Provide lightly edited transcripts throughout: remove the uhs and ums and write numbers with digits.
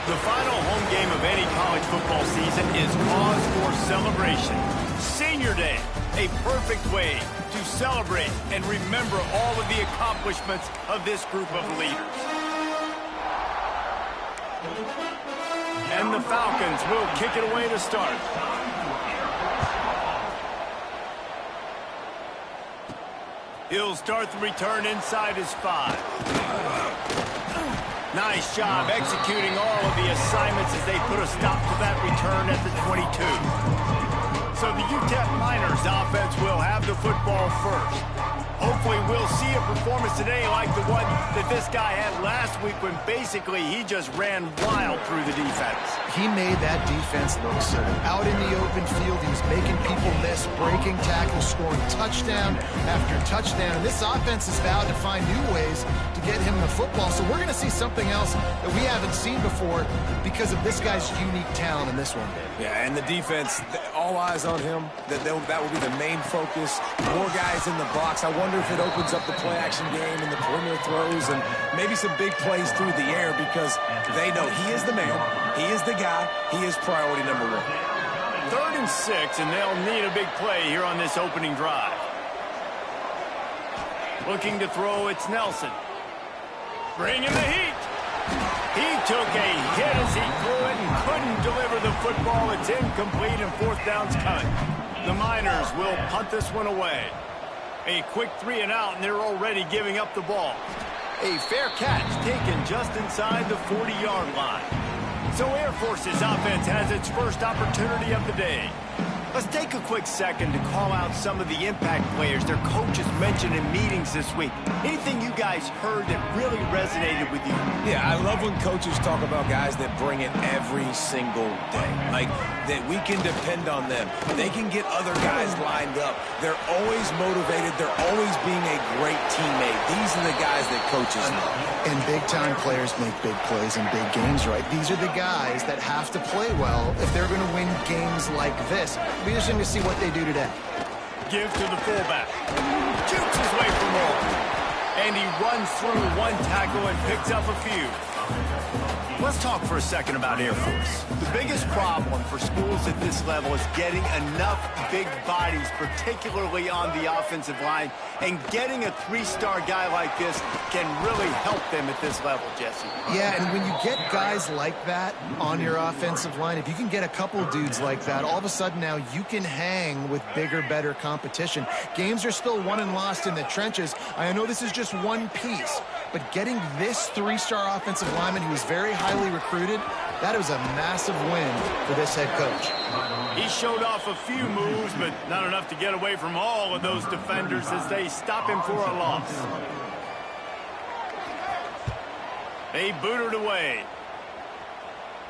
The final home game of any college football season is cause for celebration. Senior Day, a perfect way to celebrate and remember all of the accomplishments of this group of leaders. And the Falcons will kick it away to start. He'll start the return inside his 5. Nice job executing all of the assignments as they put a stop to that return at the 22. So the UTEP Miners offense will have the football first. Hopefully we'll see a performance today like the one that this guy had last week when basically he just ran wild through the defense. He made that defense look silly. Out in the open field, he was making people miss, breaking tackles, scoring touchdown after touchdown. And this offense is vowed to find new ways to get him the football. So we're going to see something else that we haven't seen before because of this guy's unique talent in this one. Yeah, and the defense, all eyes on him. That will be the main focus. More guys in the box. I wonder if it opens up the play-action game and the perimeter throws and maybe some big plays through the air because they know he is the man, he is the guy, he is priority number 1. 3rd and 6, and they'll need a big play here on this opening drive. Looking to throw, it's Nelson. Bringing the heat. He took a hit as he threw it and couldn't deliver the football. It's incomplete and 4th down's coming. The Miners will punt this one away. A quick 3 and out, and they're already giving up the ball. A fair catch taken just inside the 40-yard line. So Air Force's offense has its first opportunity of the day. Let's take a quick second to call out some of the impact players their coaches mentioned in meetings this week. Anything you guys heard that really resonated with you? Yeah, I love when coaches talk about guys that bring it every single day. Like, that we can depend on them. They can get other guys lined up. They're always motivated. They're always being a great teammate. These are the guys that coaches know. And big-time players make big plays in big games, right? These are the guys that have to play well if they're going to win games like this. It'll be interesting to see what they do today. Give to the fullback. Jukes his way for more. And he runs through 1 tackle and picks up a few. Let's talk for a second about Air Force. The biggest problem for schools at this level is getting enough big bodies, particularly on the offensive line, and getting a 3-star guy like this can really help them at this level, Jesse. Yeah, and when you get guys like that on your offensive line, if you can get a couple dudes like that, all of a sudden now you can hang with bigger, better competition. Games are still won and lost in the trenches. I know this is just one piece, but getting this 3-star offensive lineman who is very highly recruited, that was a massive win for this head coach. He showed off a few moves, but not enough to get away from all of those defenders as they stop him for a loss. They boot it away.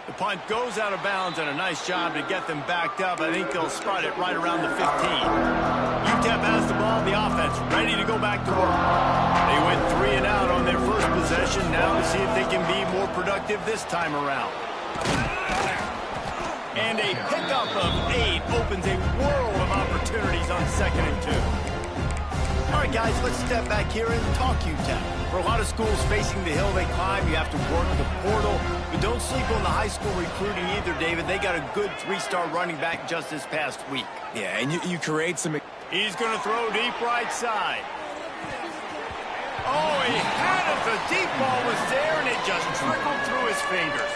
The punt goes out of bounds, and a nice job to get them backed up. I think they'll spot it right around the 15. UTEP has the ball, the offense ready to go back to work. They went 3 and out on their first possession, now to see if they can be more productive this time around. And a pickup of 8 opens a world of opportunities on 2nd and 2. All right, guys, let's step back here and talk UTEP. For a lot of schools facing the hill they climb, you have to work the portal. But don't sleep on the high school recruiting either, David. They got a good 3-star running back just this past week. Yeah, and you create some... He's going to throw deep right side. Oh, he had it. The deep ball was there, and it just trickled through his fingers.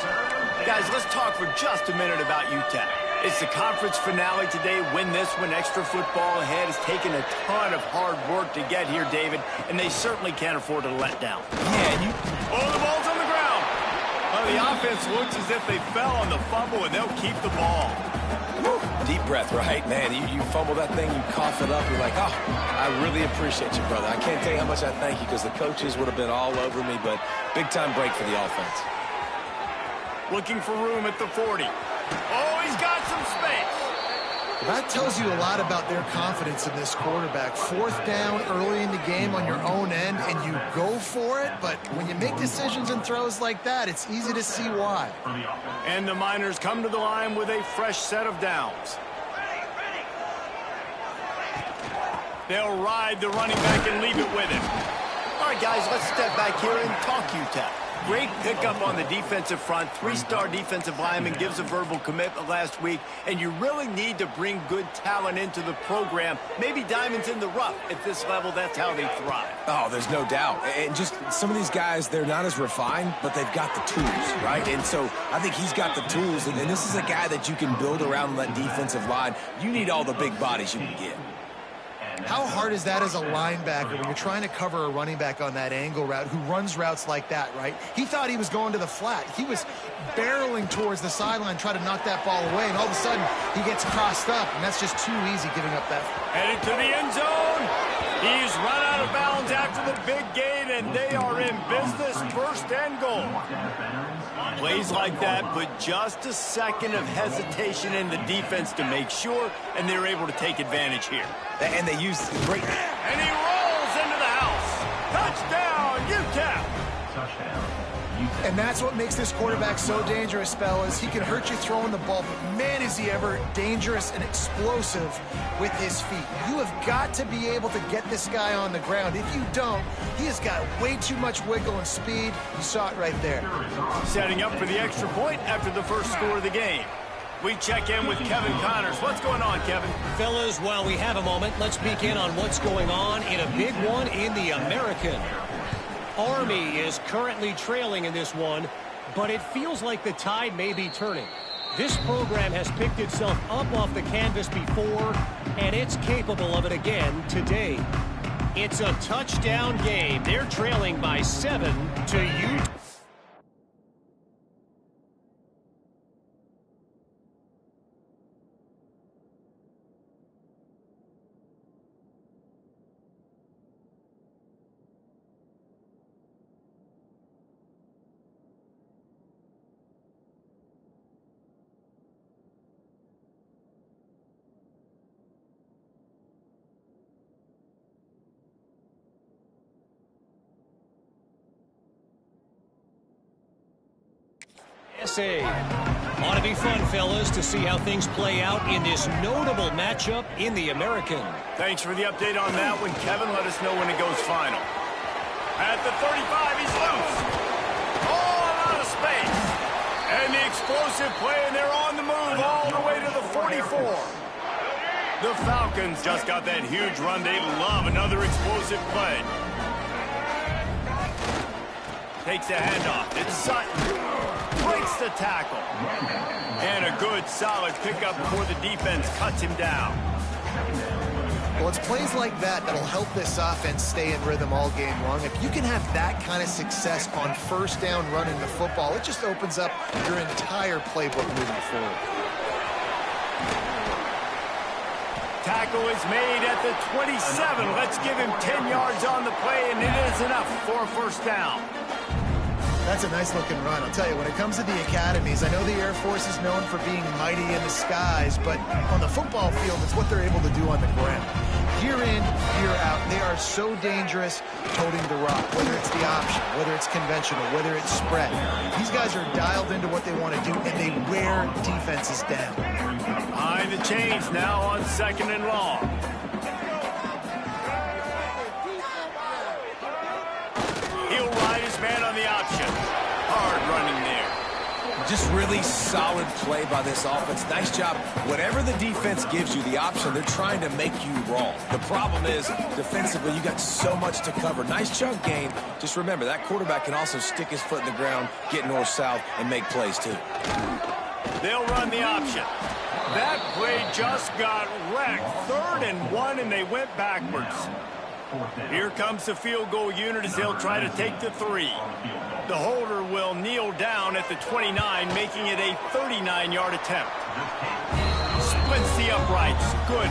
Guys, let's talk for just a minute about UTEP. It's the conference finale today. Win this one. Extra football ahead. Has taken a ton of hard work to get here, David, and they certainly can't afford to let down. Yeah, and oh, the ball's on the ground. Well, the offense looks as if they fell on the fumble, and they'll keep the ball. Woo. Deep breath, right? Man, you fumble that thing, you cough it up, you're like, oh, I really appreciate you, brother. I can't tell you how much I thank you because the coaches would have been all over me, but big-time break for the offense. Looking for room at the 40. Oh, he's got some space. That tells you a lot about their confidence in this quarterback. 4th down early in the game on your own end, and you go for it, but when you make decisions and throws like that, it's easy to see why. And the Miners come to the line with a fresh set of downs. They'll ride the running back and leave it with him. All right, guys, let's step back here and talk UTEP. Great pickup on the defensive front. Three-star defensive lineman gives a verbal commitment last week, and you really need to bring good talent into the program. Maybe diamonds in the rough. At this level, that's how they thrive. Oh, there's no doubt. And just some of these guys, they're not as refined, but they've got the tools, right? And so I think he's got the tools, and this is a guy that you can build around that defensive line. You need all the big bodies you can get. How hard is that as a linebacker when you're trying to cover a running back on that angle route who runs routes like that, right? He thought he was going to the flat. He was barreling towards the sideline, trying to knock that ball away, and all of a sudden he gets crossed up, and that's just too easy giving up that. Headed to the end zone. He's run out of bounds after the big gain, and they are in business. First and goal. Plays like that put just a second of hesitation in the defense to make sure, and they're able to take advantage here. And they use great. And he rolls into the house. Touchdown, UTEP. And that's what makes this quarterback so dangerous, fellas. He can hurt you throwing the ball, but man, is he ever dangerous and explosive with his feet. You have got to be able to get this guy on the ground. If you don't, he has got way too much wiggle and speed. You saw it right there. Setting up for the extra point after the first score of the game. We check in with Kevin Connors. What's going on, Kevin? Fellas, while we have a moment, let's peek in on what's going on in a big one in the American. Army is currently trailing in this one, but it feels like the tide may be turning. This program has picked itself up off the canvas before, and it's capable of it again today. It's a touchdown game. They're trailing by 7 to UTEP. Ought to be fun, fellas, to see how things play out in this notable matchup in the American. Thanks for the update on that one, Kevin. Let us know when it goes final. At the 35, he's loose. All out of space. And the explosive play, and they're on the move all the way to the 44. The Falcons just got that huge run. They love another explosive play. Takes the handoff. It's Sutton. Breaks the tackle. And a good, solid pickup before the defense cuts him down. Well, it's plays like that that'll help this offense stay in rhythm all game long. If you can have that kind of success on first down running the football, it just opens up your entire playbook moving forward. Tackle is made at the 27. Let's give him 10 yards on the play, and it is enough for a first down. That's a nice-looking run. I'll tell you, when it comes to the academies, I know the Air Force is known for being mighty in the skies, but on the football field, it's what they're able to do on the ground. Year in, year out, they are so dangerous toting the rock, whether it's the option, whether it's conventional, whether it's spread. These guys are dialed into what they want to do, and they wear defenses down. Behind the chains now on second and long. He'll ride his man on the option. Hard running there. Just really solid play by this offense. Nice job. Whatever the defense gives you, the option, they're trying to make you wrong. The problem is, defensively, you got so much to cover. Nice chunk gain. Just remember, that quarterback can also stick his foot in the ground, get north-south, and make plays, too. They'll run the option. That play just got wrecked. 3rd and 1, and they went backwards. Here comes the field goal unit as they'll try to take the 3. The holder will kneel down at the 29, making it a 39-yard attempt. Splits the uprights. Good.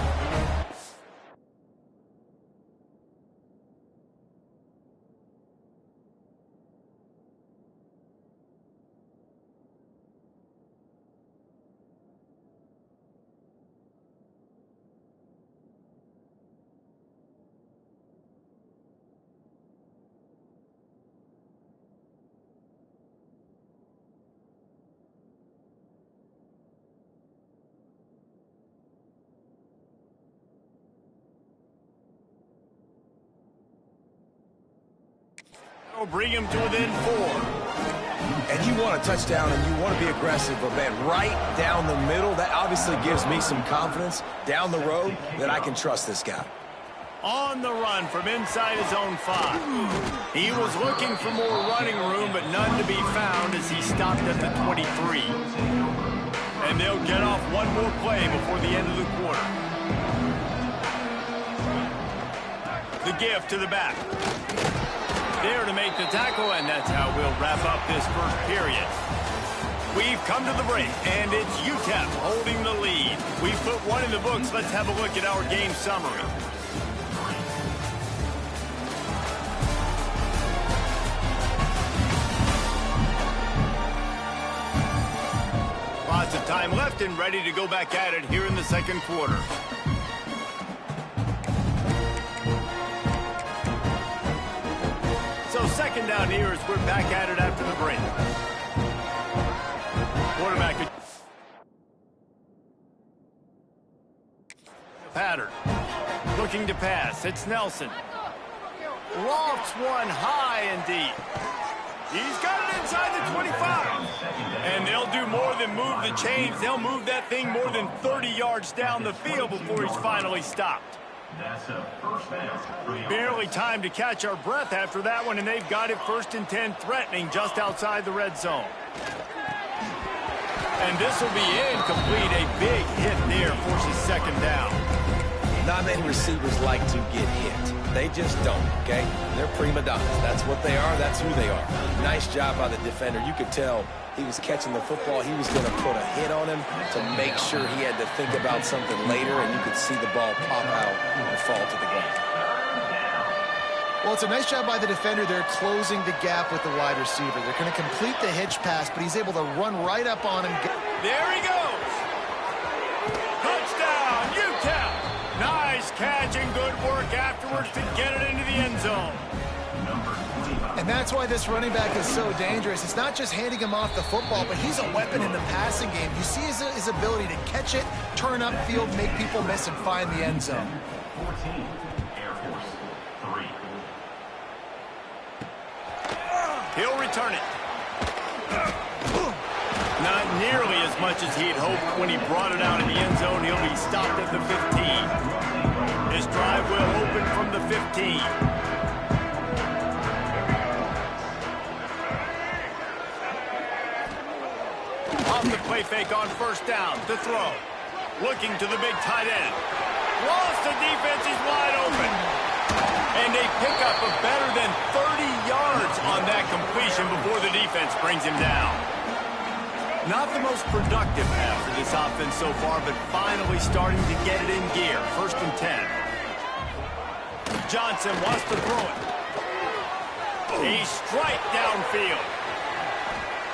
Bring him to within 4. And you want a touchdown and you want to be aggressive, but man, right down the middle, that obviously gives me some confidence down the road that I can trust this guy. On the run from inside his own 5. He was looking for more running room, but none to be found as he stopped at the 23. And they'll get off one more play before the end of the quarter. The give to the back. There to make the tackle, and that's how we'll wrap up this first period. We've come to the break, and it's UTEP holding the lead. We've put one in the books. Let's have a look at our game summary. Lots of time left and ready to go back at it here in the second quarter. So second down here as we're back at it after the break. Quarterback pattern. Looking to pass. It's Nelson. Lofts one high and deep. He's got it inside the 25. And they'll do more than move the chains. They'll move that thing more than 30 yards down the field before he's finally stopped. Barely time to catch our breath after that one, and they've got it 1st and 10, threatening just outside the red zone. And this will be incomplete. A big hit there forces second down. Not many receivers like to get hit. They just don't, okay? They're prima donnas. That's what they are. That's who they are. Nice job by the defender. You could tell he was catching the football. He was going to put a hit on him to make sure he had to think about something later, and you could see the ball pop out and fall to the ground. Well, it's a nice job by the defender. They're closing the gap with the wide receiver. They're going to complete the hitch pass, but he's able to run right up on him. There he goes. Touchdown, UTEP. Nice catch and good work afterwards to get it into the end zone. And that's why this running back is so dangerous. It's not just handing him off the football, but he's a weapon in the passing game. You see his ability to catch it, turn upfield, make people miss, and find the end zone. 14, Air Force 3. He'll return it. Not nearly as much as he had hoped when he brought it out in the end zone. He'll be stopped at the 15. His drive will open from the 15. Off the play fake on 1st down. The throw. Looking to the big tight end. Lost the defense is wide open. And they pick up a better than 30 yards on that completion before the defense brings him down. Not the most productive half for this offense so far, but finally starting to get it in gear. 1st and 10. Johnson wants to throw it. A strike downfield.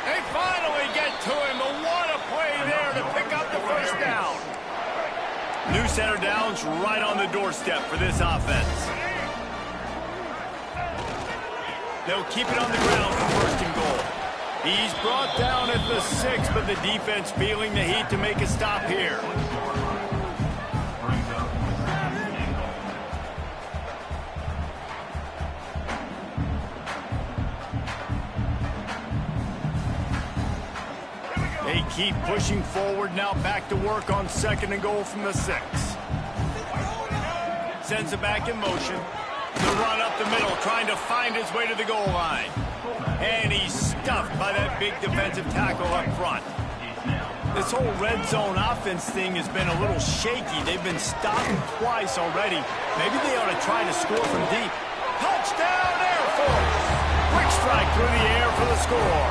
They finally get to him. But what a play there to pick up the 1st down. New center downs right on the doorstep for this offense. They'll keep it on the ground for 1st and goal. He's brought down at the 6, but the defense feeling the heat to make a stop here. They keep pushing forward, now back to work on 2nd and goal from the 6. Sends it back in motion. The run up the middle, trying to find his way to the goal line. And he's stuffed by that big defensive tackle up front. This whole red zone offense thing has been a little shaky. They've been stopped twice already. Maybe they ought to try to score from deep. Touchdown, Air Force! Quick strike through the air for the score.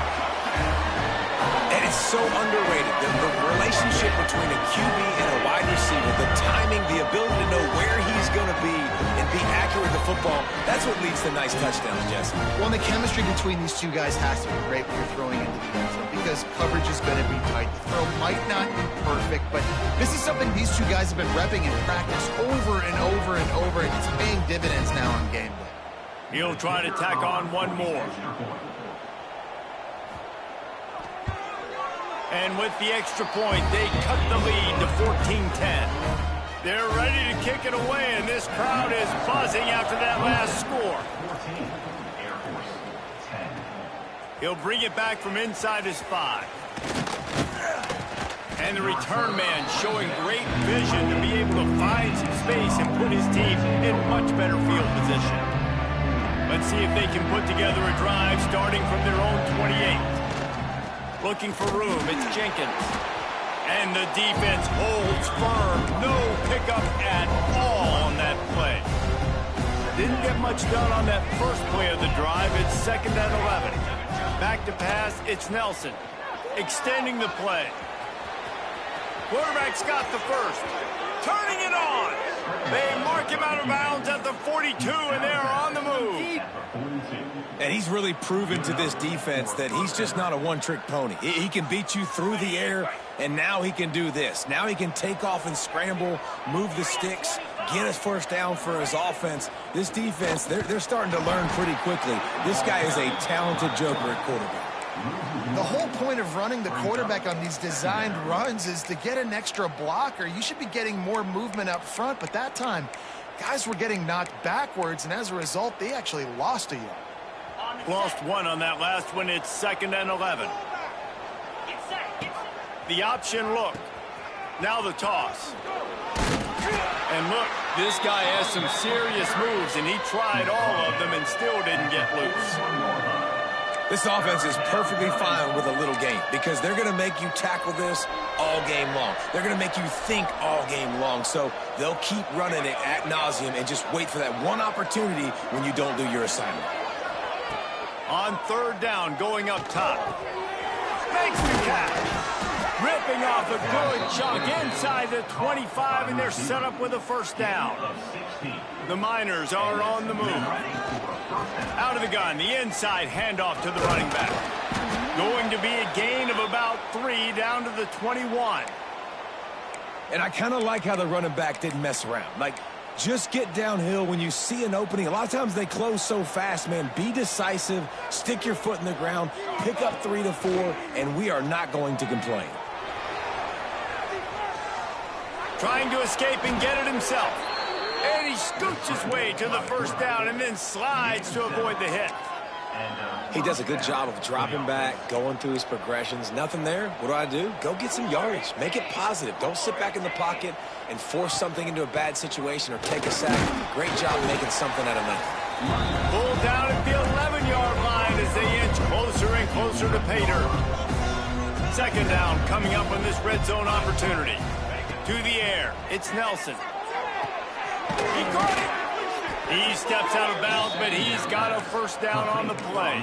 And it's so underrated. The relationship between a QB and a wide receiver, the timing, the ability to know where he's going to be and be accurate with the football, that's what leads to nice touchdowns, Jesse. Well, and the chemistry between these two guys has to be great when you're throwing into the end zone because coverage is going to be tight. The throw might not be perfect, but this is something these two guys have been repping in practice over and over and over, and it's paying dividends now on game day. He'll try to tack on one more. And with the extra point, they cut the lead to 14-10. They're ready to kick it away, and this crowd is buzzing after that last score. 14, Air Force 10. He'll bring it back from inside his 5. And the return man showing great vision to be able to find some space and put his team in much better field position. Let's see if they can put together a drive starting from their own 28. Looking for room, it's Jenkins. And the defense holds firm. No pickup at all on that play. Didn't get much done on that first play of the drive. It's 2nd and 11. Back to pass, it's Nelson. Extending the play. Quarterback's got the first. Turning it on. They mark him out of bounds at the 42, and they're on the move. And he's really proven to this defense that he's just not a one-trick pony. He can beat you through the air, and now he can do this. Now he can take off and scramble, move the sticks, get us first down for his offense. This defense, they're starting to learn pretty quickly. This guy is a talented joker at quarterback. The whole point of running the quarterback on these designed runs is to get an extra blocker. You should be getting more movement up front, but that time, guys were getting knocked backwards, and as a result, they actually lost a yard. Lost one on that last one. It's 2nd and 11. The option look. Now the toss. And look, this guy has some serious moves, and he tried all of them and still didn't get loose. This offense is perfectly fine with a little game because they're going to make you tackle this all game long. They're going to make you think all game long. So they'll keep running it ad nauseum and just wait for that one opportunity when you don't do your assignment. On 3rd down, going up top. Makes the catch. Ripping off a good chunk inside the 25, and they're set up with a first down. The Miners are on the move. Out of the gun, the inside handoff to the running back. Going to be a gain of about 3 down to the 21. And I kind of like how the running back didn't mess around. Like, just get downhill when you see an opening. A lot of times they close so fast, man. Be decisive, stick your foot in the ground, pick up 3 to 4, and we are not going to complain. Trying to escape and get it himself. And he scoots his way to the first down and then slides to avoid the hit. He does a good job of dropping back, going through his progressions. Nothing there. What do? Go get some yardage. Make it positive. Don't sit back in the pocket and force something into a bad situation or take a sack. Great job making something out of nothing. Pulled down at the 11-yard line as they inch closer and closer to pay dirt. 2nd down coming up on this red zone opportunity. To the air, it's Nelson. He caught it. He steps out of bounds, but he's got a first down on the play.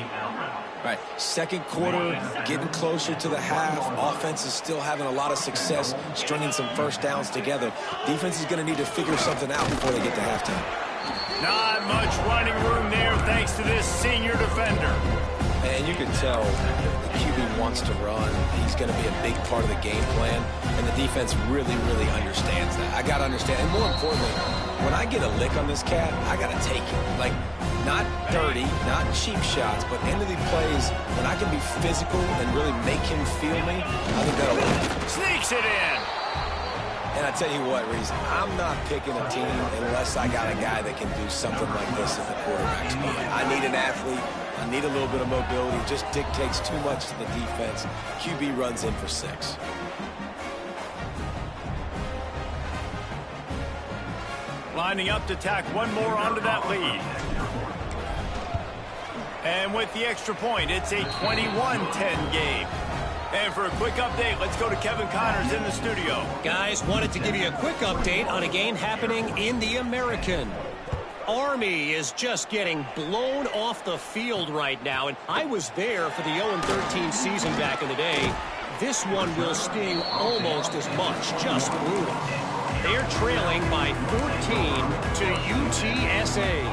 Right, 2nd quarter, getting closer to the half. Offense is still having a lot of success stringing some first downs together. Defense is going to need to figure something out before they get to halftime. Not much running room there thanks to this senior defender. And you can tell the QB wants to run. He's going to be a big part of the game plan, and the defense really, really understands that. I got to understand, and more importantly, when I get a lick on this cat, I got to take it. Like, not dirty, not cheap shots, but end of the plays, when I can be physical and really make him feel me, I think that'll work. Sneaks it in. And I tell you what, Reese, I'm not picking a team unless I got a guy that can do something like this at the quarterback spot. I need an athlete. I need a little bit of mobility. It just dictates too much to the defense. QB runs in for 6. Lining up to tack one more onto that lead. And with the extra point, it's a 21-10 game. And for a quick update, let's go to Kevin Connors in the studio. Guys, wanted to give you a quick update on a game happening in the American. Army is just getting blown off the field right now, and I was there for the 0-13 season back in the day. This one will sting almost as much, just brutal. They're trailing by 14 to UTSA.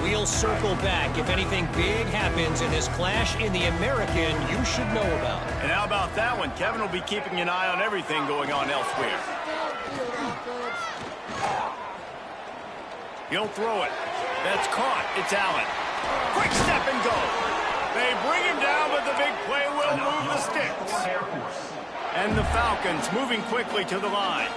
We'll circle back if anything big happens in this clash in the American you should know about. And how about that one? Kevin will be keeping an eye on everything going on elsewhere. He'll throw it. That's caught. It's Allen. Quick step and go. They bring him down, but the big play will move the sticks. And the Falcons moving quickly to the line.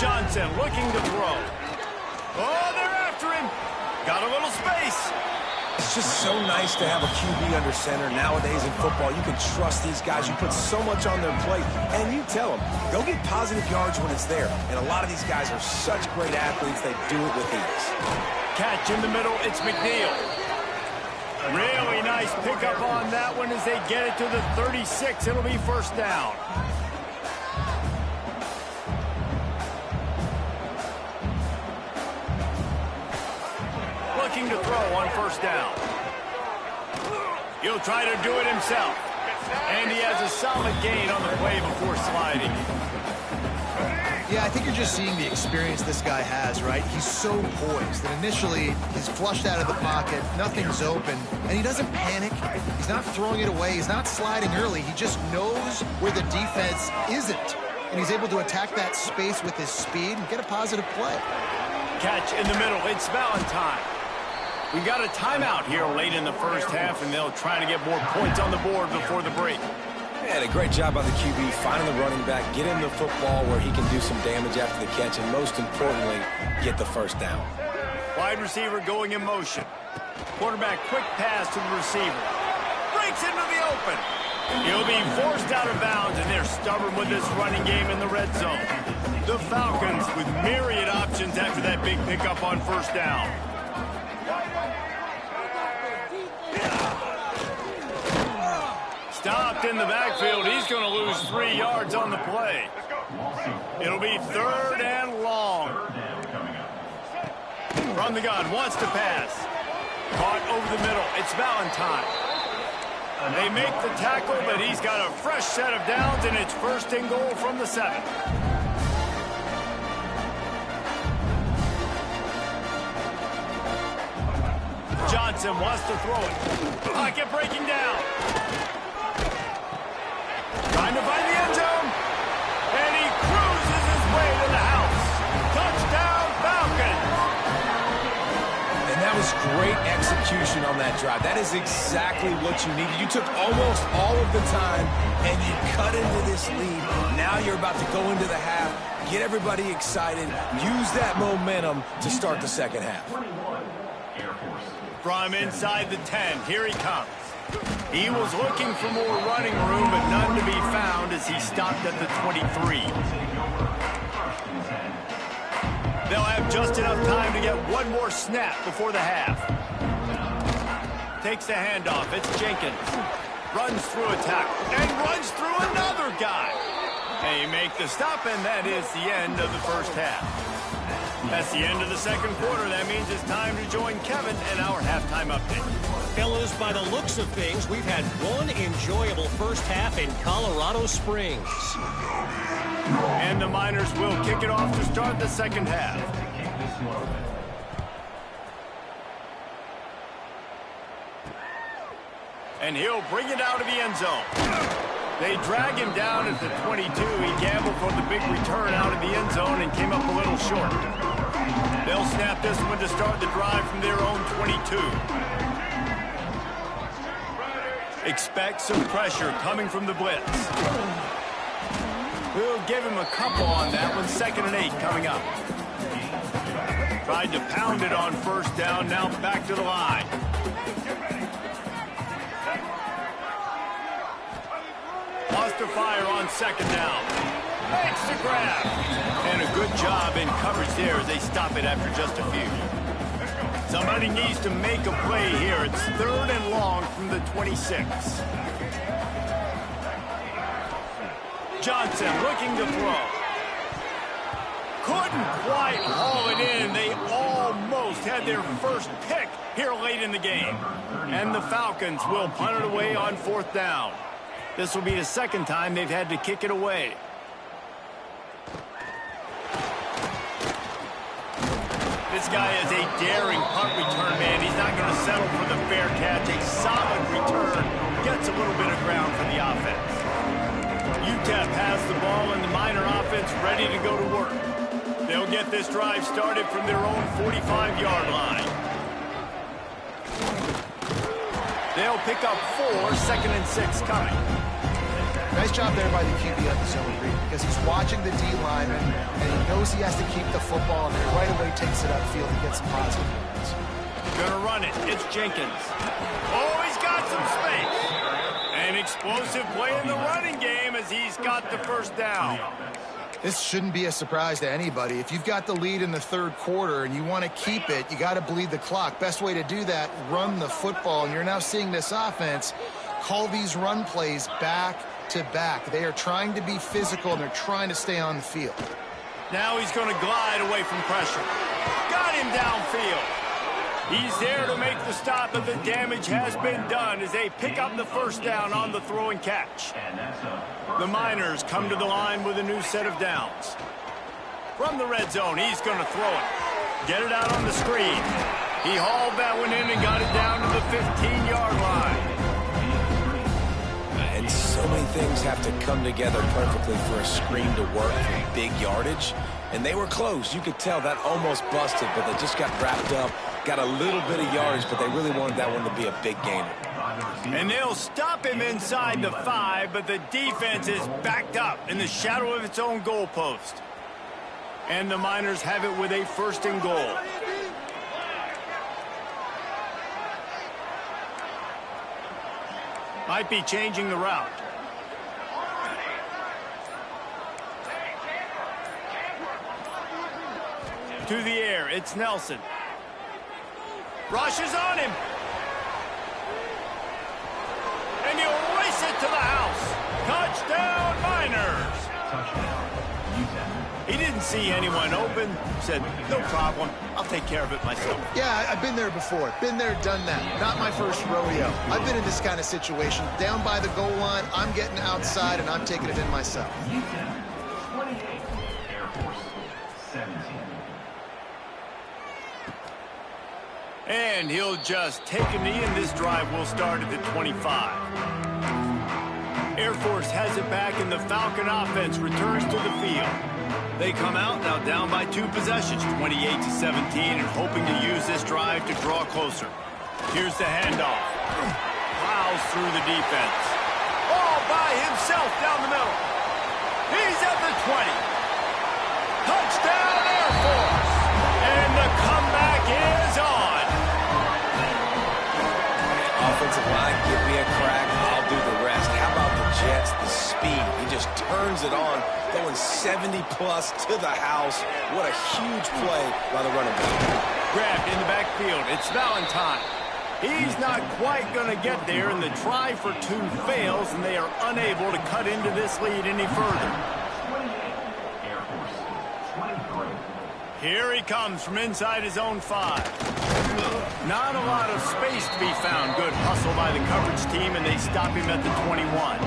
Johnson looking to throw. Oh, they're after him. Got a little space. It's just so nice to have a QB under center. Nowadays in football, you can trust these guys. You put so much on their plate, and you tell them, go get positive yards when it's there. And a lot of these guys are such great athletes, they do it with ease. Catch in the middle, it's McNeil. Really nice pickup on that one as they get it to the 36. It'll be first down. Looking to throw on first down. He'll try to do it himself. And he has a solid gain on the play before sliding. Yeah, I think you're just seeing the experience this guy has, right? He's so poised. And initially, he's flushed out of the pocket. Nothing's open. And he doesn't panic. He's not throwing it away. He's not sliding early. He just knows where the defense isn't. And he's able to attack that space with his speed and get a positive play. Catch in the middle. It's Valentine. We got a timeout here late in the first half, and they'll try to get more points on the board before the break. Yeah, a great job by the QB, finding the running back, get him the football where he can do some damage after the catch, and most importantly, get the first down. Wide receiver going in motion. Quarterback quick pass to the receiver. Breaks into the open. He'll be forced out of bounds, and they're stubborn with this running game in the red zone. The Falcons with myriad options after that big pickup on first down. Stopped in the backfield. He's going to lose 3 yards on the play. It'll be third and long. From the gun, wants to pass. Caught over the middle. It's Valentine. They make the tackle, but he's got a fresh set of downs, and it's first and goal from the 7. Johnson wants to throw it. Pocket breaking down. Trying to find the end zone. And he cruises his way to the house. Touchdown, Falcons. And that was great execution on that drive. That is exactly what you needed. You took almost all of the time, and you cut into this lead. Now you're about to go into the half, get everybody excited, use that momentum to start the second half. Air Force. From inside the 10, here he comes. He was looking for more running room, but none to be found as he stopped at the 23. They'll have just enough time to get one more snap before the half. Takes the handoff. It's Jenkins. Runs through a tackle and runs through another guy. They make the stop, and that is the end of the first half. That's the end of the second quarter. That means it's time to join Kevin and our halftime update. Fellas, by the looks of things, we've had one enjoyable first half in Colorado Springs. And the Miners will kick it off to start the second half. And he'll bring it out of the end zone. They drag him down at the 22. He gambled for the big return out of the end zone and came up a little short. They'll snap this one to start the drive from their own 22. Expect some pressure coming from the blitz. We'll give him a couple on that one. 2nd and 8 coming up. Tried to pound it on first down. Now back to the line. Wants to fire on 2nd down. Makes the grab. And a good job in coverage there as they stop it after just a few. Somebody needs to make a play here. It's 3rd and long from the 26. Johnson looking to throw. Couldn't quite haul it in. They almost had their first pick here late in the game. And the Falcons will punt it away on 4th down. This will be the second time they've had to kick it away. This guy is a daring punt return man. He's not going to settle for the fair catch. A solid return. Gets a little bit of ground for the offense. UTEP has the ball and the Miner offense ready to go to work. They'll get this drive started from their own 45-yard line. They'll pick up 4, 2nd and 6 coming. Nice job there by the QB on the zone read because he's watching the D lineman and he knows he has to keep the football and then right away takes it upfield and gets some positive yards. Gonna run it. It's Jenkins. Oh, he's got some space. An explosive play in the running game as he's got the first down. This shouldn't be a surprise to anybody. If you've got the lead in the third quarter and you want to keep it, you got to bleed the clock. Best way to do that, run the football. And you're now seeing this offense call these run plays back to back. They are trying to be physical and they're trying to stay on the field. Now he's going to glide away from pressure. Got him downfield. He's there to make the stop, but the damage has been done as they pick up the first down on the throw and catch. The Miners come to the line with a new set of downs. From the red zone, he's going to throw it. Get it out on the screen. He hauled that one in and got it down to the 15-yard line. And so many things have to come together perfectly for a screen to work for big yardage. And they were close. You could tell that almost busted, but they just got wrapped up, got a little bit of yardage, but they really wanted that one to be a big gainer. And they'll stop him inside the 5, but the defense is backed up in the shadow of its own goalpost. And the Miners have it with a first and goal. Might be changing the route. To the air, it's Nelson. Rushes on him. And he'll race it to the house. Touchdown, Miners. Touchdown, UTEP. He didn't see anyone open. Said, no problem. I'll take care of it myself. Yeah, I've been there before. Been there, done that. Not my first rodeo. I've been in this kind of situation. Down by the goal line, I'm getting outside, and I'm taking it in myself. UTEP 28, Air Force 17. And he'll just take a knee, and this drive will start at the 25. Air Force has it back, and the Falcon offense returns to the field. They come out now down by 2 possessions, 28-17, and hoping to use this drive to draw closer. Here's the handoff. Plows through the defense. All by himself down the middle. He's at the 20. Touchdown, Air Force! And the comeback is on. Offensive line, give me a crack, I'll do the rest. How about the Jets, the speed? He just turns it on, going 70-plus to the house. What a huge play by the running back. Grabbed in the backfield. It's Valentine. He's not quite going to get there, and the try for 2 fails, and they are unable to cut into this lead any further. 28, Air Force 23. Here he comes from inside his own 5. Not a lot of space to be found. Good hustle by the coverage team, and they stop him at the 21.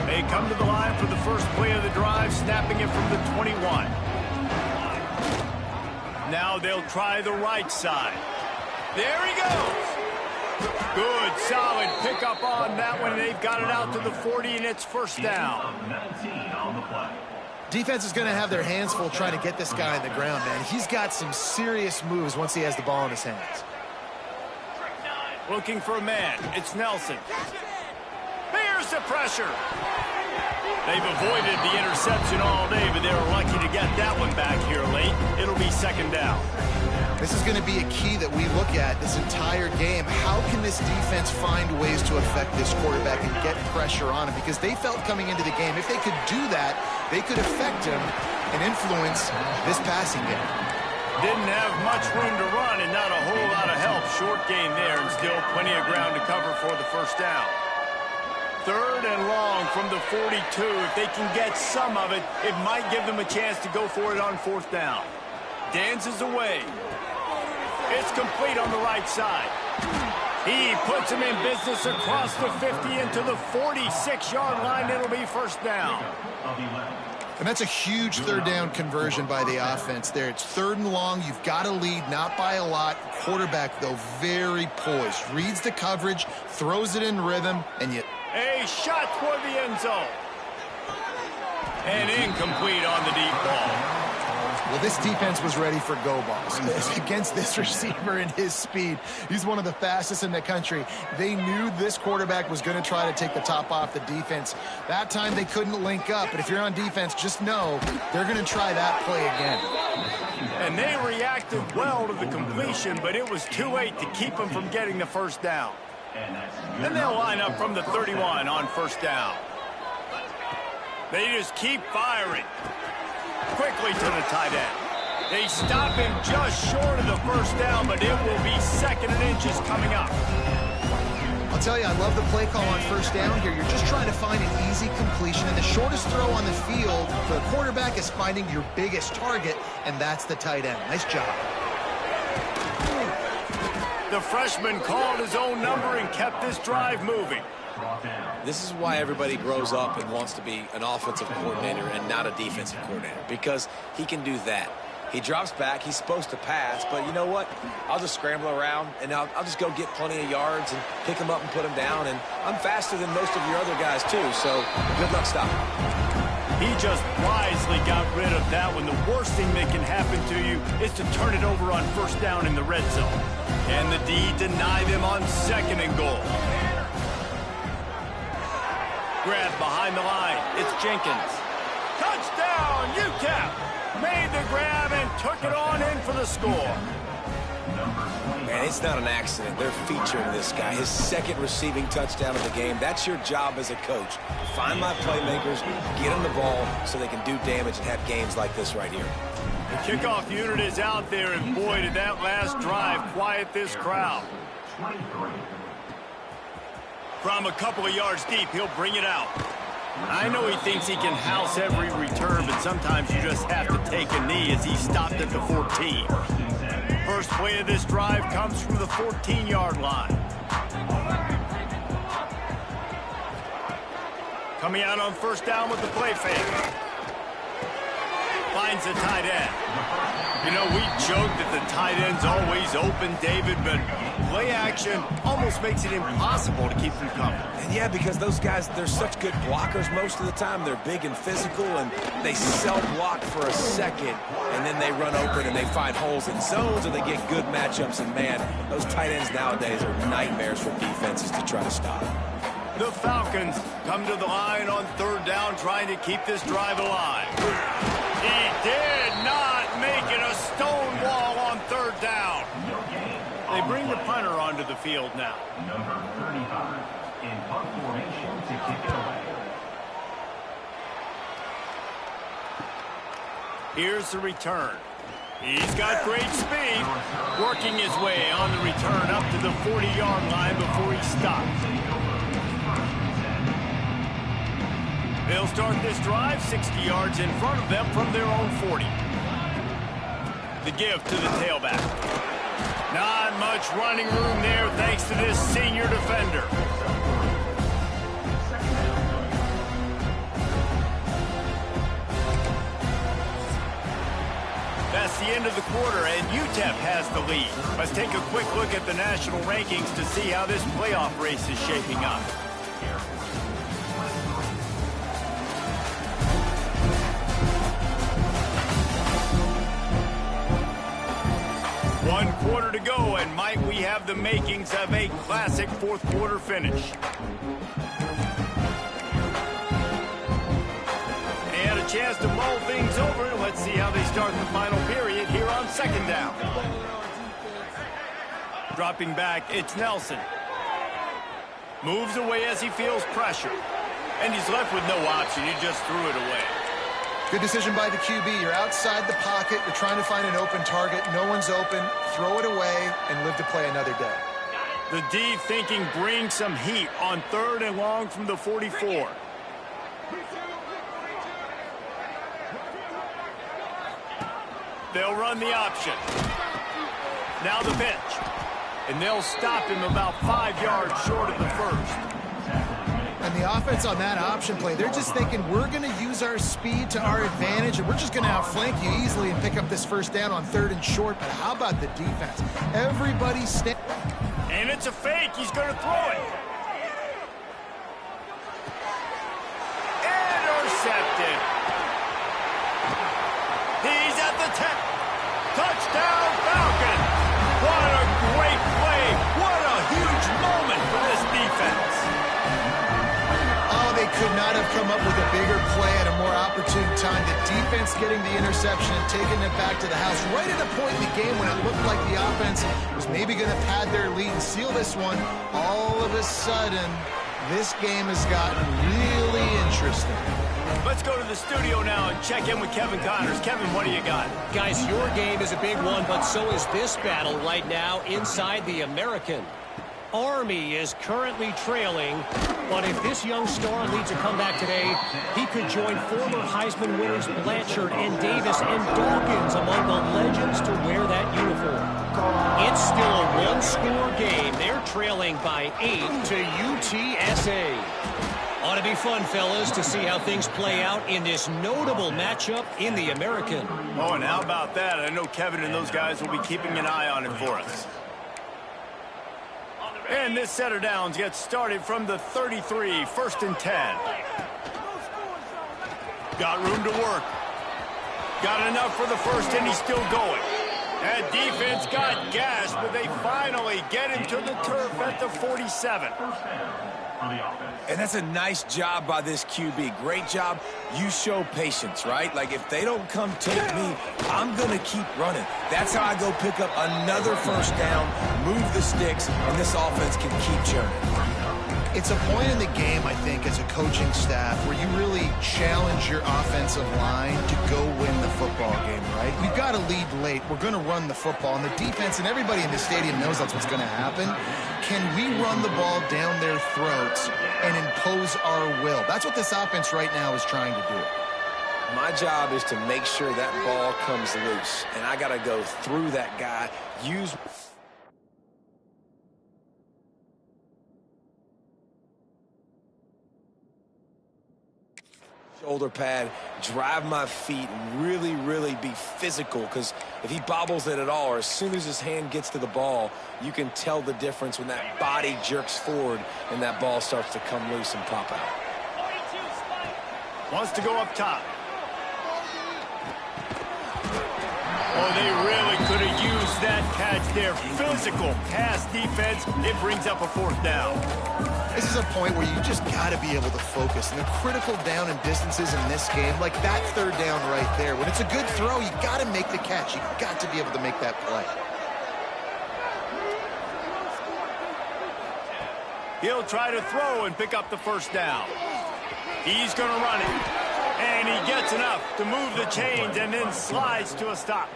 They come to the line for the first play of the drive, snapping it from the 21. Now they'll try the right side. There he goes. Good, solid pickup on that one. They've got it out to the 40, and it's first down. 19 on the play. Defense is going to have their hands full trying to get this guy on the ground, man. He's got some serious moves once he has the ball in his hands. Looking for a man. It's Nelson. Here's the pressure. They've avoided the interception all day, but they were lucky to get that one back here late. It'll be second down. This is going to be a key that we look at this entire game. How can this defense find ways to affect this quarterback and get pressure on him? Because they felt coming into the game, if they could do that, they could affect him and influence this passing game. Didn't have much room to run and not a whole lot of help. Short gain there and still plenty of ground to cover for the first down. Third and long from the 42. If they can get some of it, it might give them a chance to go for it on fourth down. Dances away. It's complete on the right side. He puts him in business across the 50 into the 46-yard line. It'll be first down. And that's a huge third down conversion by the offense there. It's third and long. You've got to lead, not by a lot. Quarterback, though, very poised. Reads the coverage, throws it in rhythm, and you... A shot toward the end zone. And incomplete on the deep ball. Well, this defense was ready for go balls. Against this receiver and his speed, he's one of the fastest in the country. They knew this quarterback was going to try to take the top off the defense. That time they couldn't link up, but if you're on defense, just know they're going to try that play again. And they reacted well to the completion, but it was too late to keep them from getting the first down. And they'll line up from the 31 on first down. They just keep firing. Quickly to the tight end. They stop him just short of the first down, but it will be 2nd and inches coming up. I'll tell you, I love the play call on first down here. You're just trying to find an easy completion, and the shortest throw on the field for the quarterback is finding your biggest target, and that's the tight end. Nice job. The freshman called his own number and kept this drive moving. This is why everybody grows up and wants to be an offensive coordinator and not a defensive coordinator, because he can do that. He drops back. He's supposed to pass, but you know what? I'll just scramble around, and I'll just go get plenty of yards and pick him up and put him down, and I'm faster than most of your other guys, too, so good luck stopping. He just wisely got rid of that when the worst thing that can happen to you is to turn it over on first down in the red zone. And the D deny them on 2nd and goal. Grab behind the line. It's Jenkins. Touchdown, UTEP! Made the grab and took it on in for the score. Man, it's not an accident. They're featuring this guy. His 2nd receiving touchdown of the game. That's your job as a coach. Find my playmakers, get them the ball so they can do damage and have games like this right here. The kickoff unit is out there, and boy, did that last drive quiet this crowd. From a couple of yards deep, he'll bring it out. I know he thinks he can house every return, but sometimes you just have to take a knee as he stopped at the 14. First play of this drive comes from the 14-yard line. Coming out on first down with the play fake. Finds the tight end. You know, we joke that the tight end's always open, David, but play action almost makes it impossible to keep them coming. And yeah, because those guys, they're such good blockers most of the time. They're big and physical, and they self-block for a second, and then they run open and they find holes in zones, and they get good matchups. And, man, those tight ends nowadays are nightmares for defenses to try to stop. The Falcons come to the line on 3rd down, trying to keep this drive alive. He did not make it a stone wall on 3rd down. They bring the punter onto the field now. Number 35 in punt formation to kick it away. Here's the return. He's got great speed, working his way on the return up to the 40-yard line before he stops. They'll start this drive 60 yards in front of them from their own 40. The give to the tailback. Not much running room there thanks to this senior defender. That's the end of the quarter, and UTEP has the lead. Let's take a quick look at the national rankings to see how this playoff race is shaping up. One quarter to go, and might we have the makings of a classic 4th quarter finish. And a chance to mull things over. Let's see how they start the final period here on 2nd down. Dropping back, it's Nelson. Moves away as he feels pressure. And he's left with no option. He just threw it away. Good decision by the QB. You're outside the pocket. You're trying to find an open target. No one's open. Throw it away and live to play another day. The D thinking bring some heat on 3rd and long from the 44. They'll run the option. Now the pitch. And they'll stop him about 5 yards short of the first. And the offense on that option play, they're just thinking we're going to use our speed to our advantage, and we're just going to outflank you easily and pick up this first down on 3rd and short. But how about the defense? Everybody stand. And it's a fake. He's going to throw it. Intercepted. He's at the protect. Touchdown, Falcon. What a great play. What a huge moment for this defense. Oh, they could not have come up with a bigger play at a more opportune time. The defense getting the interception and taking it back to the house right at a point in the game when it looked like the offense was maybe going to pad their lead and seal this one. All of a sudden, this game has gotten really interesting. Let's go to the studio now and check in with Kevin Connors. Kevin, what do you got? Guys, your game is a big one, but so is this battle right now inside the American. Army is currently trailing, but if this young star leads a comeback today, he could join former Heisman winners Blanchard and Davis and Dawkins among the legends to wear that uniform. It's still a one-score game. They're trailing by 8 to UTSA. Ought to be fun, fellas, to see how things play out in this notable matchup in the American. Oh, and how about that? I know Kevin and those guys will be keeping an eye on it for us. And this set of downs gets started from the 33, 1st and 10. Got room to work. Got enough for the first, and he's still going. That defense got gashed, but they finally get him to the turf at the 47. And that's a nice job by this QB. Great job. You show patience, right? Like, if they don't come take me, I'm going to keep running. That's how I go pick up another first down, move the sticks, and this offense can keep churning. It's a point in the game, I think, as a coaching staff where you really challenge your offensive line to go win the football game, right? We've got to lead late. We're going to run the football. And the defense and everybody in the stadium knows that's what's going to happen. Can we run the ball down their throats and impose our will? That's what this offense right now is trying to do. My job is to make sure that ball comes loose. And I got to go through that guy, use... shoulder pad, drive my feet, really, really be physical, because if he bobbles it at all, or as soon as his hand gets to the ball, you can tell the difference when that body jerks forward and that ball starts to come loose and pop out. Wants to go up top. Oh, they really could have used that catch there. Physical pass defense. It brings up a 4th down. This is a point where you just got to be able to focus. And the critical down and distances in this game, like that 3rd down right there, when it's a good throw, you got to make the catch. You got to be able to make that play. He'll try to throw and pick up the 1st down. He's going to run it. And he gets enough to move the chains and then slides to a stop.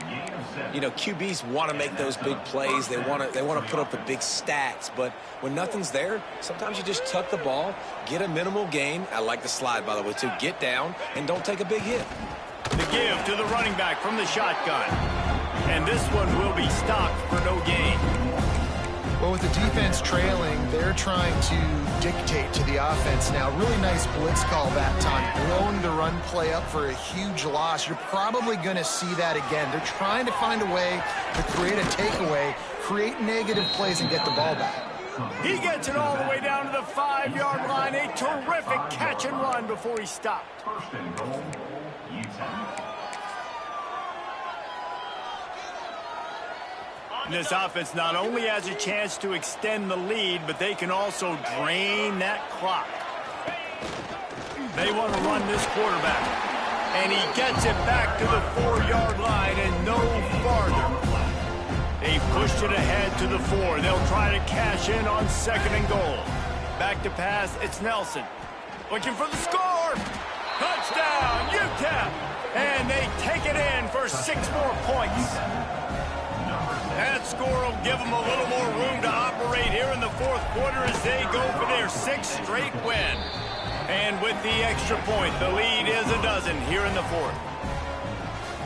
You know, QBs want to make those big plays. They want to put up the big stats. But when nothing's there, sometimes you just tuck the ball, get a minimal gain. I like the slide, by the way, to get down and don't take a big hit. The give to the running back from the shotgun. And this one will be stopped for no gain. Well, with the defense trailing, they're trying to dictate to the offense now. Really nice blitz call that time, blowing the run play up for a huge loss. You're probably going to see that again. They're trying to find a way to create a takeaway, create negative plays, and get the ball back. He gets it all the way down to the 5-yard line. A terrific catch and run before he stopped. 1st and goal, UTEP. This offense not only has a chance to extend the lead, but they can also drain that clock. They want to run this quarterback. And he gets it back to the 4-yard line and no farther. They pushed it ahead to the 4. They'll try to cash in on 2nd and goal. Back to pass, it's Nelson. Looking for the score. Touchdown, UTEP. And they take it in for 6 more points. That score will give them a little more room to operate here in the 4th quarter as they go for their 6th straight win. And with the extra point, the lead is a dozen here in the 4th.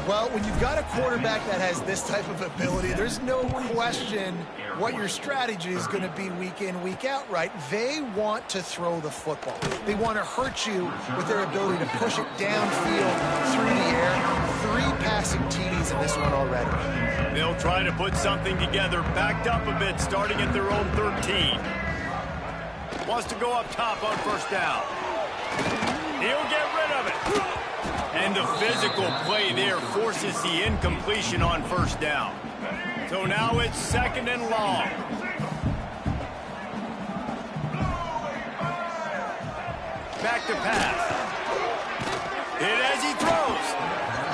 Well, when you've got a quarterback that has this type of ability, there's no question what your strategy is going to be week in, week out, right? They want to throw the football. They want to hurt you with their ability to push it downfield through the air. 3 passing TDs in this one already. They'll try to put something together, backed up a bit, starting at their own 13. Wants to go up top on 1st down. He'll get rid of it. And the physical play there forces the incompletion on first down. So now it's 2nd and long. Back to pass. Hit as he throws.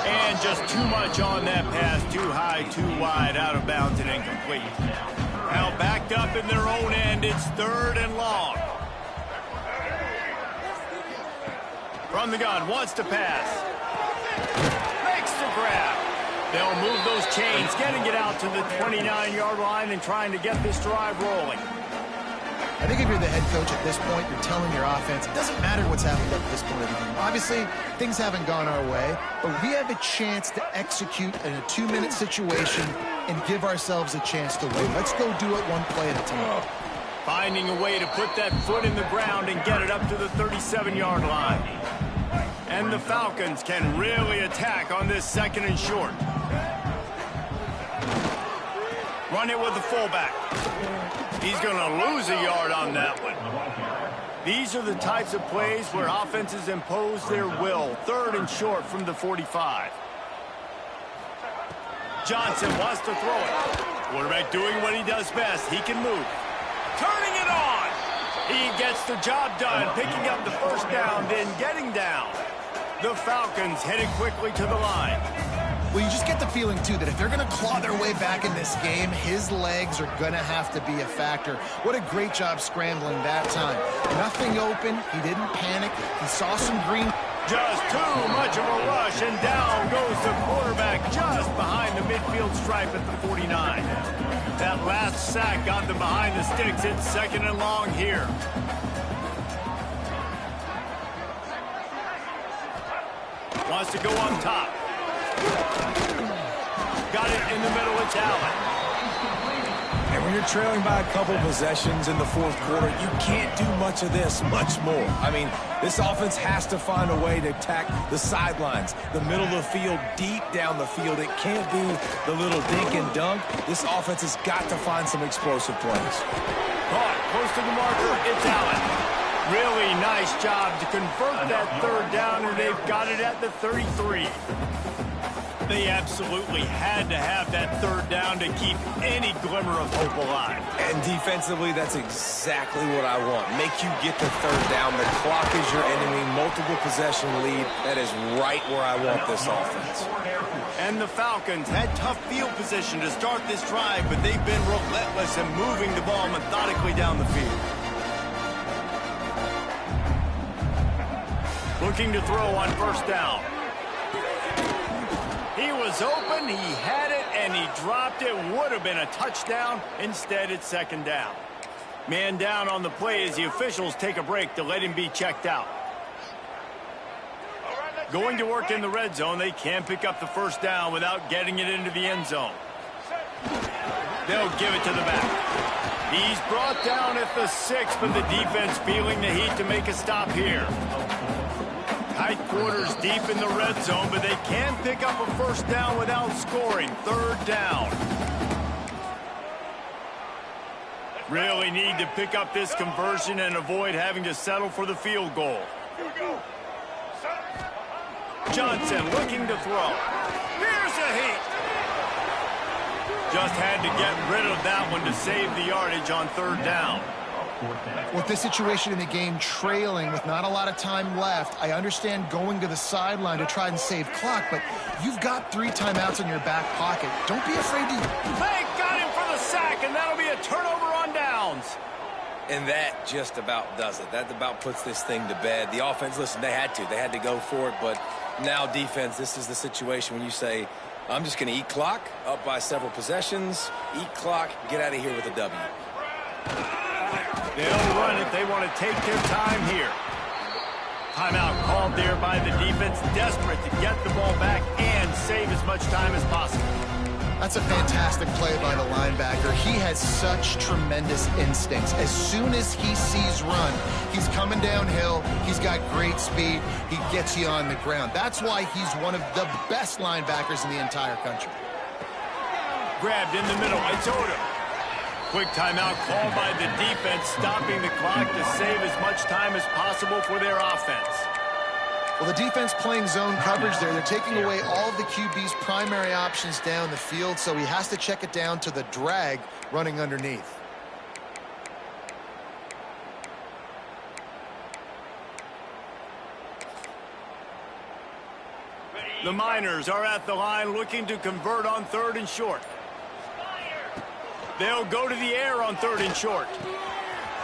And just too much on that pass. Too high, too wide, out of bounds and incomplete. Now backed up in their own end. It's 3rd and long. From the gun, wants to pass. Makes the grab. They'll move those chains, getting it out to the 29-yard line and trying to get this drive rolling. I think if you're the head coach at this point, you're telling your offense, it doesn't matter what's happened up to this point of the game. Obviously, things haven't gone our way, but we have a chance to execute in a 2-minute situation and give ourselves a chance to win. Let's go do it one play at a time. Finding a way to put that foot in the ground and get it up to the 37-yard line. And the Falcons can really attack on this 2nd and short. Run it with the fullback. He's going to lose a yard on that one. These are the types of plays where offenses impose their will. 3rd and short from the 45. Johnson wants to throw it. Quarterback doing what he does best. He can move. Turning it on. He gets the job done, picking up the first down, then getting down. The Falcons headed quickly to the line. Well, you just get the feeling, too, that if they're going to claw their way back in this game, his legs are going to have to be a factor. What a great job scrambling that time. Nothing open. He didn't panic. He saw some green. Just too much of a rush, and down goes the quarterback just behind the midfield stripe at the 49. That last sack got them behind the sticks. It's 2nd and long here. Wants to go on top. Got it in the middle. It's Allen. And when you're trailing by a couple possessions in the 4th quarter, you can't do much of this, much more. I mean, this offense has to find a way to attack the sidelines, the middle of the field, deep down the field. It can't be the little dink and dunk. This offense has got to find some explosive plays. Caught, close to the marker. It's Allen. Really nice job to convert that 3rd down, and they've got it at the 33. They absolutely had to have that 3rd down to keep any glimmer of hope alive. And defensively, that's exactly what I want. Make you get the 3rd down. The clock is your enemy. Multiple possession lead. That is right where I want this offense. And the Falcons had tough field position to start this drive, but they've been relentless in moving the ball methodically down the field. Looking to throw on first down. He was open, he had it, and he dropped it. Would have been a touchdown. Instead, it's 2nd down. Man down on the play as the officials take a break to let him be checked out. Going to work in the red zone, they can't pick up the first down without getting it into the end zone. They'll give it to the back. He's brought down at the 6, but the defense feeling the heat to make a stop here. Tight quarters deep in the red zone, but they can pick up a first down without scoring. 3rd down. Really need to pick up this conversion and avoid having to settle for the field goal. Johnson looking to throw. Here's a heat. Just had to get rid of that one to save the yardage on 3rd down. With this situation in the game trailing with not a lot of time left, I understand going to the sideline to try and save clock, but you've got 3 timeouts in your back pocket. Don't be afraid to... They got him for the sack, and that'll be a turnover on downs. And that just about does it. That about puts this thing to bed. The offense, listen, they had to go for it, but now defense, this is the situation when you say, I'm just going to eat clock, up by several possessions, eat clock, get out of here with a W. They'll run it. They want to take their time here. Timeout called there by the defense, desperate to get the ball back and save as much time as possible. That's a fantastic play by the linebacker. He has such tremendous instincts. As soon as he sees run, he's coming downhill. He's got great speed. He gets you on the ground. That's why he's one of the best linebackers in the entire country. Grabbed in the middle. It's Odom. Quick timeout called by the defense, stopping the clock to save as much time as possible for their offense. Well, the defense playing zone coverage there. They're taking away all of the QB's primary options down the field, so he has to check it down to the drag running underneath. The Miners are at the line looking to convert on 3rd and short. They'll go to the air on 3rd and short.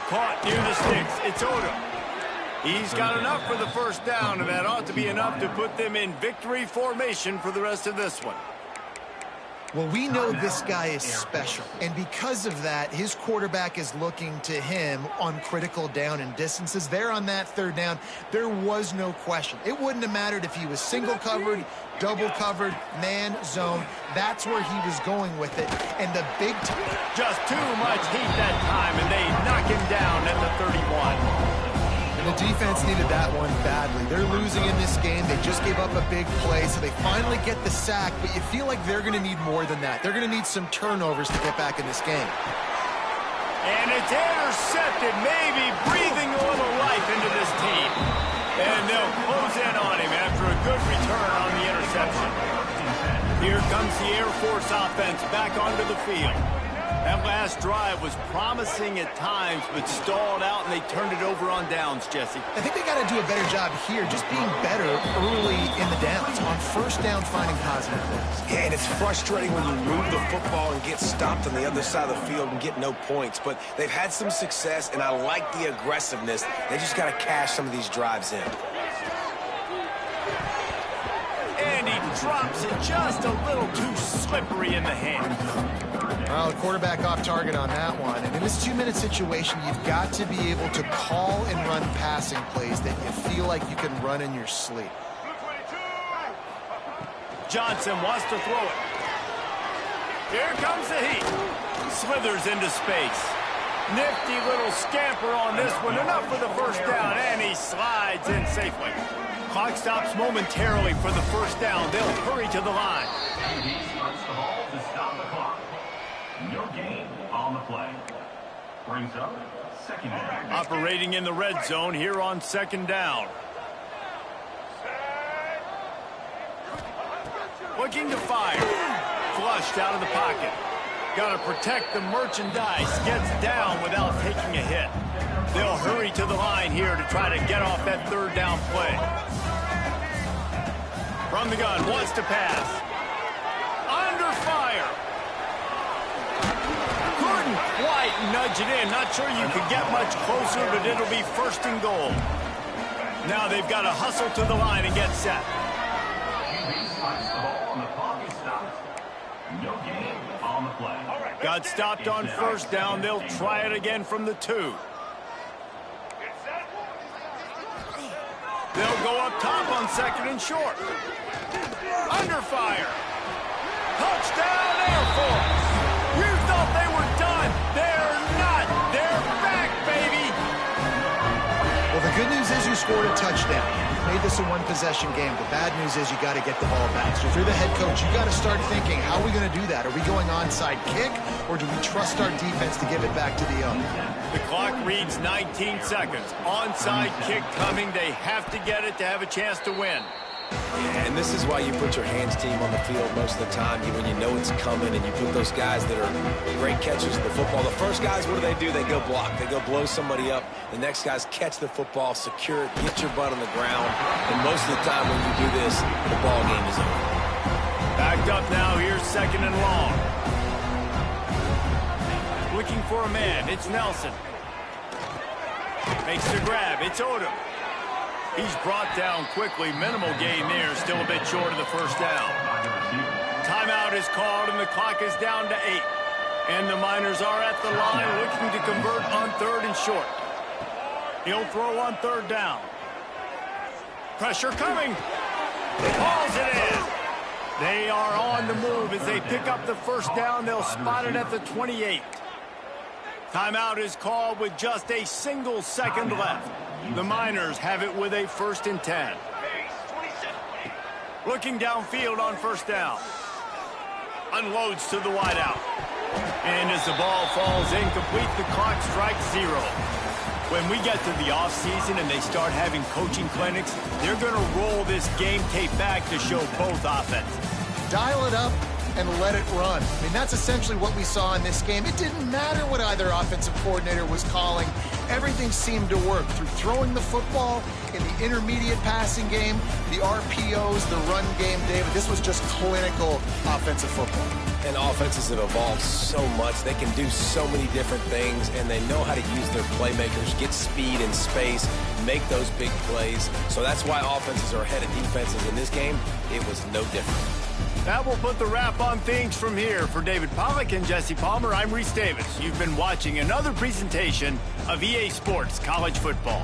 Caught near the sticks. It's Odom. He's got enough for the first down, and that ought to be enough to put them in victory formation for the rest of this one. Well, we know this guy is special, and because of that, his quarterback is looking to him on critical down and distances. There on that 3rd down, there was no question. It wouldn't have mattered if he was single covered, double covered, man, zone. That's where he was going with it, and the big time. Just too much heat that time, and they knock him down at the 31. The defense needed that one badly. They're losing in this game. They just gave up a big play, so they finally get the sack, but you feel like they're going to need more than that. They're going to need some turnovers to get back in this game. And it's intercepted, maybe breathing a little life into this team. And they'll close in on him after a good return on the interception. Here comes the Air Force offense back onto the field. That last drive was promising at times, but stalled out, and they turned it over on downs, Jesse. I think they got to do a better job here, just being better early in the downs, on 1st down, finding positive plays. Yeah, and it's frustrating when you move the football and get stopped on the other side of the field and get no points. But they've had some success, and I like the aggressiveness. They just got to cash some of these drives in. And he drops it just a little too slippery in the hand. Well, the quarterback off target on that one. And in this 2-minute situation, you've got to be able to call and run passing plays that you feel like you can run in your sleep. Johnson wants to throw it. Here comes the heat. Slithers into space. Nifty little scamper on this one. Enough for the first down, and he slides in safely. Clock stops momentarily for the first down. They'll hurry to the line. He starts the ball to stop the clock. No gain on the play. Brings up 2nd down. Operating in the red zone here on 2nd down. Looking to fire. Flushed out of the pocket. Got to protect the merchandise. Gets down without taking a hit. They'll hurry to the line here to try to get off that 3rd down play. From the gun, wants to pass. Under fire. Couldn't quite nudge it in. Not sure you could get much closer, but it'll be 1st and goal. Now they've got to hustle to the line and get set. No gain on the play. Got stopped on 1st down. They'll try it again from the 2. They'll go up top on 2nd and short. Under fire. Touchdown Air Force. You thought they were done. They're not. They're back, baby. Well, the good news is you scored a touchdown. You've made this a 1-possession game. The bad news is you got to get the ball back. So if you're the head coach, you got to start thinking, how are we going to do that? Are we going onside kick, or do we trust our defense to give it back to the owner? The clock reads 19 seconds. Onside kick coming. They have to get it to have a chance to win. And this is why you put your hands team on the field most of the time, when you know it's coming, and you put those guys that are great catchers of the football. The first guys, what do? They go block. They go blow somebody up. The next guys catch the football, secure it, get your butt on the ground. And most of the time when you do this, the ball game is over. Backed up now. Here's 2nd and long. Looking for a man. It's Nelson. Makes the grab. It's Odom. He's brought down quickly. Minimal gain there. Still a bit short of the 1st down. Timeout is called, and the clock is down to 8. And the Miners are at the line looking to convert on 3rd and short. He'll throw on 3rd down. Pressure coming. Hauls it in. They are on the move as they pick up the 1st down. They'll spot it at the 28. Timeout is called with just a single second left. The Miners have it with a 1st and 10. Looking downfield on 1st down. Unloads to the wideout. And as the ball falls incomplete, the clock strikes 0. When we get to the offseason and they start having coaching clinics, they're going to roll this game tape back to show both offenses. Dial it up and let it run. I mean, that's essentially what we saw in this game. It didn't matter what either offensive coordinator was calling. Everything seemed to work through throwing the football in the intermediate passing game, the RPOs, the run game, David. This was just clinical offensive football. And offenses have evolved so much. They can do so many different things, and they know how to use their playmakers, get speed and space, make those big plays. So that's why offenses are ahead of defenses. In this game, it was no different. That will put the wrap on things from here. For David Pollack and Jesse Palmer, I'm Reese Davis. You've been watching another presentation of EA Sports College Football.